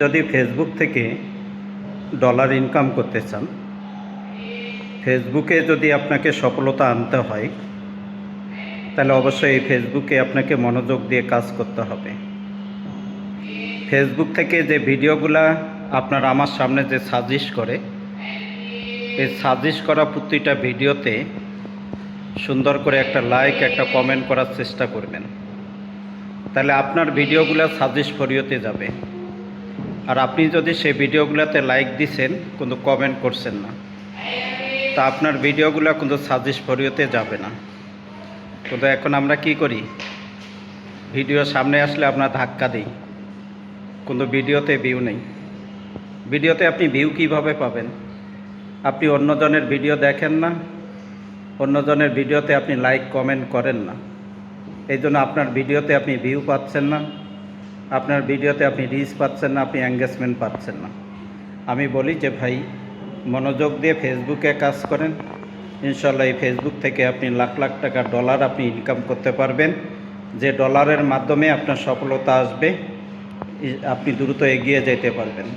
যদি ফেসবুক থেকে dollar income করতে চান, ফেসবুকে যদি আপনাকে সফলতা আনতে হয়, তাহলে অবশ্যই এই ফেসবুকে আপনাকে মনোযোগ দিয়ে কাজ করতে হবে। ফেসবুক থেকে যে ভিডিওগুলা আপনার আমার সামনে যে সাজেস্ট করে, এই সাজেস্ট করা প্রতিটা ভিডিওতে সুন্দর করে একটা লাইক, একটা কমেন্ট করার চেষ্টা করবেন। তাহলে আপনার ভিডিওগুলো সাজেস্ট ফরিওতে যাবে। আর আপনি যদি সেই ভিডিওগুলোতে লাইক দিছেন কিন্তু কমেন্ট করছেন না, তা আপনার ভিডিওগুলো কিন্তু সাজেস্ট ফরিওতে যাবে না। কিন্তু এখন আমরা কি করি, ভিডিও সামনে আসলে আপনার ধাক্কা দিই, কিন্তু ভিডিওতে ভিউ নেই। ভিডিওতে আপনি ভিউ কীভাবে পাবেন? আপনি অন্যজনের ভিডিও দেখেন না, অন্যজনের ভিডিওতে আপনি লাইক কমেন্ট করেন না, এই জন্য আপনার ভিডিওতে আপনি ভিউ পাচ্ছেন না, আপনার ভিডিওতে আপনি রিচ পাচ্ছেন না, আপনি এঙ্গেজমেন্ট পাচ্ছেন না। আমি বলি যে ভাই, মনোযোগ দিয়ে ফেসবুকে কাজ করেন, ইনশাল্লাহ এই ফেসবুক থেকে আপনি লাখ লাখ টাকা ডলার আপনি ইনকাম করতে পারবেন, যে ডলারের মাধ্যমে আপনার সফলতা আসবে, আপনি দ্রুত এগিয়ে যেতে পারবেন।